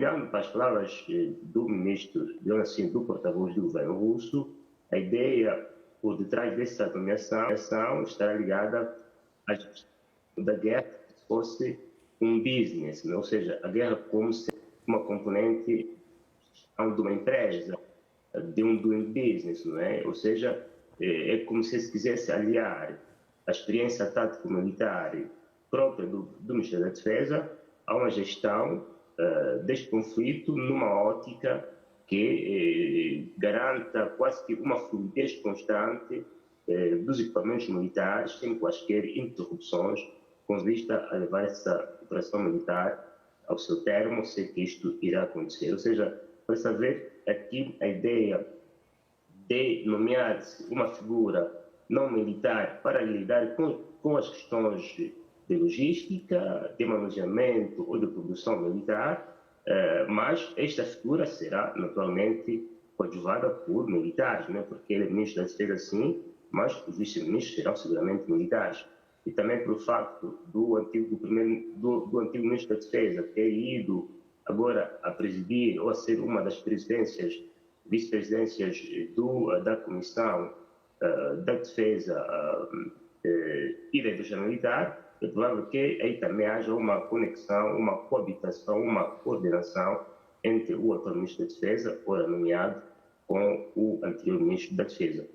olhando para as palavras do ministro, do porta-voz do governo russo, a ideia por detrás dessa nomeação estará ligada à gestão da guerra se fosse um business, né? Ou seja, a guerra como se uma componente de uma empresa, de um doing business, não é? Ou seja, é como se quisesse aliar a experiência tático-militar própria do Ministério da Defesa a uma gestão deste conflito numa ótica que garanta quase que uma fluidez constante dos equipamentos militares, sem quaisquer interrupções, com vista a levar essa operação militar ao seu termo, sei que isto irá acontecer. Ou seja, para saber aqui a ideia de nomear-se uma figura não militar para lidar com as questões de logística, de manuseamento ou de produção militar, mas esta figura será naturalmente coadjuvada por militares, né? Porque ele é ministro da Defesa, sim, mas os vice-ministros serão seguramente militares. E também pelo facto do antigo ministro da Defesa ter ido agora a presidir ou a ser uma das vice-presidências da Comissão da Defesa e da Indústria Militar, é provável que aí também haja uma conexão, uma coabitação, uma coordenação entre o atual ministro da Defesa, ora nomeado, com o anterior ministro da Defesa.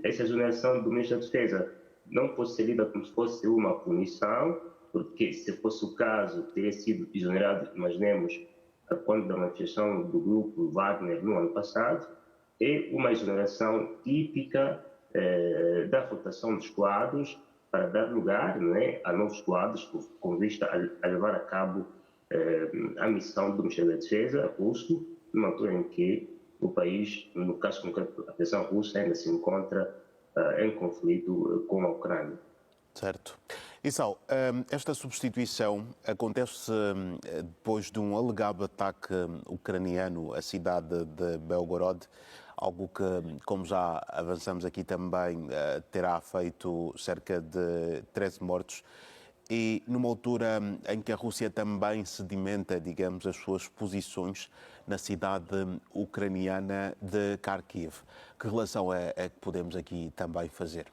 Essa exoneração do ministro da Defesa não pode ser lida como se fosse uma punição, porque se fosse o caso, teria sido exonerado, imaginemos, quando da manifestação do grupo Wagner no ano passado, é uma exoneração típica da rotação dos quadros para dar lugar, não é, a novos quadros com vista a levar a cabo a missão do Ministério da Defesa russo, numa altura em que o país, no caso concreto, a Federação Russa ainda se encontra em conflito com a Ucrânia. Certo. Isao, esta substituição acontece depois de um alegado ataque ucraniano à cidade de Belgorod, algo que, como já avançamos aqui também, terá feito cerca de 13 mortos. E numa altura em que a Rússia também sedimenta, digamos, as suas posições na cidade ucraniana de Kharkiv. Que relação é que podemos aqui também fazer?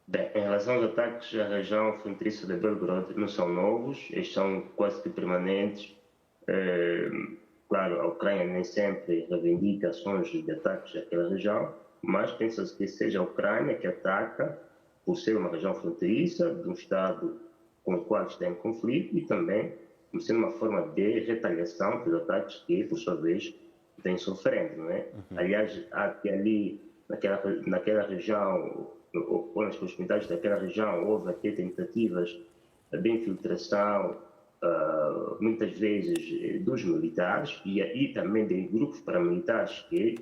Bem, em relação aos ataques à região fronteiriça de Belgorod, não são novos, eles são quase que permanentes. Claro, a Ucrânia nem sempre reivindica ações de ataques àquela região, mas pensa-se que seja a Ucrânia que ataca por ser uma região fronteiriça de um Estado com o qual está em conflito e também como sendo uma forma de retaliação pelos ataques que, por sua vez, vem sofrendo, não é? Aliás, até ali, naquela região, ou nas proximidades daquela região, houve até tentativas de infiltração, muitas vezes dos militares e também de grupos paramilitares que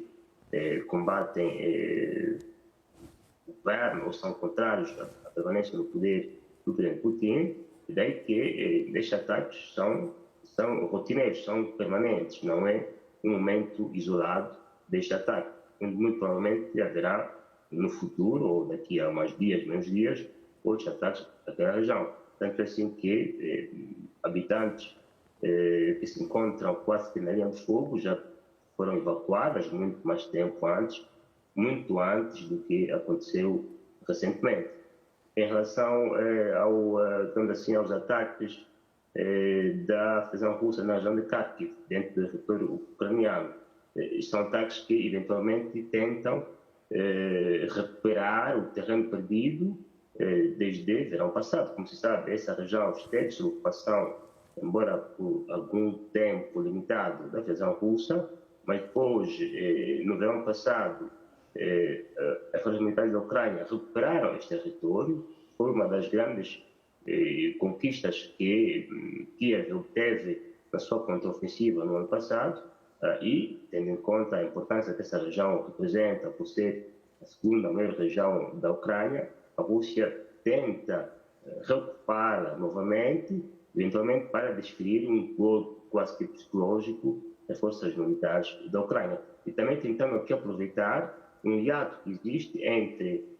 combatem o governo ou são contrários à permanência no poder do presidente Putin, e daí que estes ataques são rotineiros, são permanentes, não é um momento isolado deste ataque. Muito provavelmente haverá no futuro, ou daqui a mais dias, menos dias, outros ataques naquela região. Tanto assim que habitantes que se encontram quase que na linha de fogo já foram evacuadas muito mais tempo antes, muito antes do que aconteceu recentemente. Em relação aos ataques da Federação Russa na região de Kharkiv, dentro do território ucraniano, são ataques que eventualmente tentam recuperar o terreno perdido desde verão passado. Como se sabe, essa região esteve sob ocupação, embora por algum tempo limitado, da Federação Russa, mas depois, no verão passado, as forças militares da Ucrânia recuperaram este território. Foi uma das grandes conquistas que Kiev obteve na sua contraofensiva no ano passado, e, tendo em conta a importância que essa região representa por ser a segunda maior região da Ucrânia, a Rússia tenta reocupá-la novamente, eventualmente para desferir um golpe quase que psicológico das forças militares da Ucrânia. E também tentando aqui aproveitar um hiato que existe entre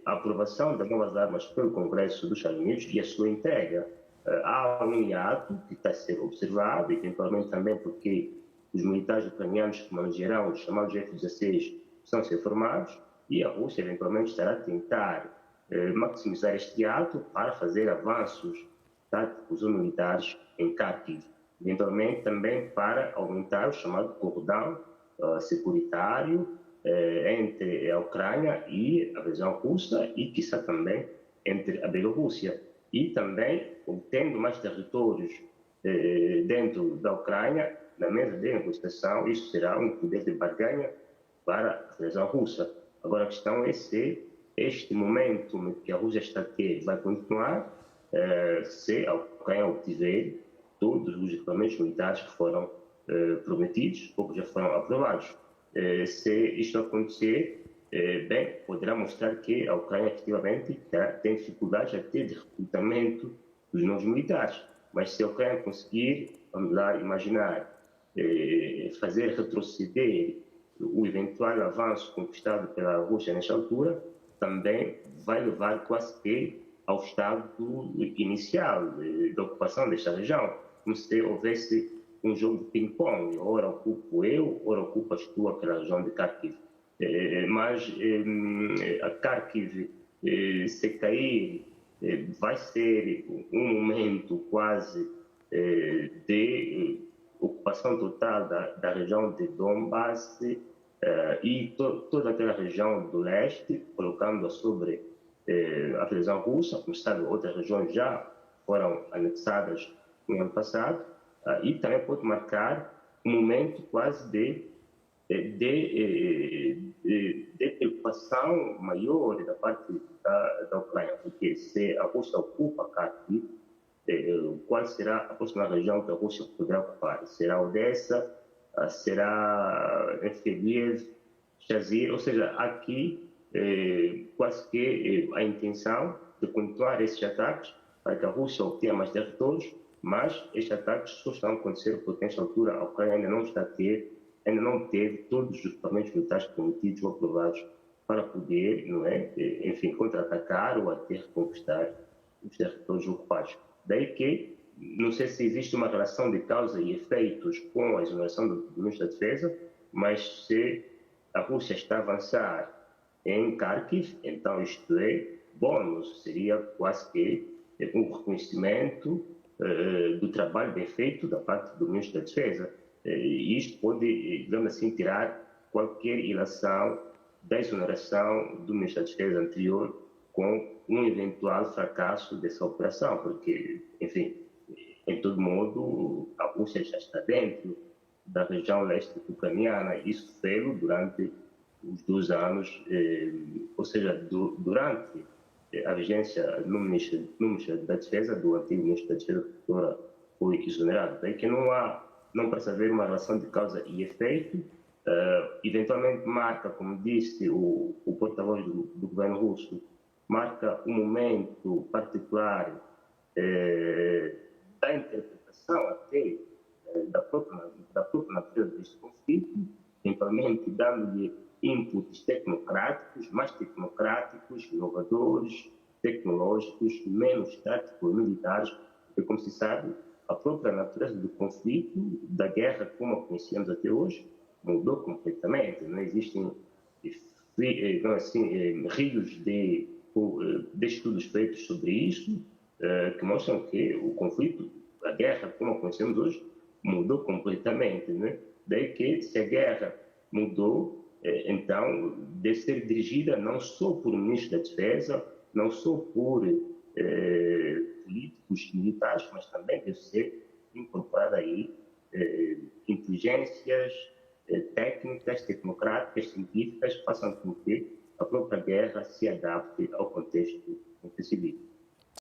a aprovação das novas armas pelo Congresso dos Estados Unidos e a sua entrega há um hiato que está a ser observado, eventualmente também porque os militares ucranianos que manejarão os chamados F-16 estão a ser formados, e a Rússia eventualmente estará a tentar maximizar este hiato para fazer avanços táticos ou militares em Kharkiv, eventualmente também para aumentar o chamado cordão securitário entre a Ucrânia e a região russa e, quiçá, também entre a Bielorrússia. E também, obtendo mais territórios dentro da Ucrânia, na mesa de negociação, isso será um poder de barganha para a região russa. Agora, a questão é se este momento que a Rússia está a ter vai continuar, se a Ucrânia obtiver todos os equipamentos militares que foram prometidos ou que já foram aprovados. Se isto acontecer, bem, poderá mostrar que a Ucrânia efetivamente tem dificuldades até de recrutamento dos novos militares. Mas se a Ucrânia conseguir, vamos lá imaginar, fazer retroceder o eventual avanço conquistado pela Rússia nesta altura, também vai levar quase que ao estado inicial da ocupação desta região, como se houvesse um jogo de ping-pong, ora ocupo eu, ora ocupas tu aquela região de Kharkiv. Mas a Kharkiv, se cair, vai ser um momento quase de ocupação total da região de Donbass e toda aquela região do leste, colocando-a sobre a região russa. Como sabe, outras regiões já foram anexadas no ano passado, e também pode marcar um momento quase de preocupação maior da parte da Ucrânia, porque se a Rússia ocupa Kharkiv, qual será a próxima região que a Rússia poderá ocupar? Será Odessa? Será Kiev? Chazir? Ou seja, aqui quase que a intenção de continuar esses ataques para que a Rússia obtenha mais territórios, mas estes ataques só estão a acontecer porque, nesta altura, a Ucrânia ainda não teve todos os equipamentos militares prometidos ou aprovados para poder, não é, enfim, contra-atacar ou até reconquistar os territórios ocupados. Daí que, não sei se existe uma relação de causa e efeitos com a exoneração do Ministro da Defesa, mas se a Rússia está a avançar em Kharkiv, então isto é bônus, seria quase que um reconhecimento do trabalho bem feito da parte do Ministro da Defesa. E isto pode, digamos assim, tirar qualquer ilação da exoneração do Ministro da Defesa anterior com um eventual fracasso dessa operação, porque, enfim, em todo modo, a Rússia já está dentro da região leste ucraniana, isso fez durante os 2 anos, ou seja, durante a vigência no Ministro da Defesa, do antigo Ministro da Defesa, que agora foi exonerado. Daí que não parece haver uma relação de causa e efeito. Eventualmente marca, como disse o porta-voz do governo russo, marca um momento particular da interpretação até da própria natureza deste conflito, eventualmente dando-lhe inputs tecnocráticos, mais tecnocráticos, inovadores, tecnológicos, menos táticos, militares, porque, como se sabe, a própria natureza do conflito, da guerra como a conhecemos até hoje, mudou completamente. Não existem rios de estudos feitos sobre isso, que mostram que o conflito, a guerra como a conhecemos hoje, mudou completamente. Né? Daí que, se a guerra mudou, então deve ser dirigida não só por ministros da Defesa, não só por políticos militares, mas também deve ser incorporada aí inteligências técnicas, tecnocráticas, científicas, que façam com que a própria guerra se adapte ao contexto em que se vive.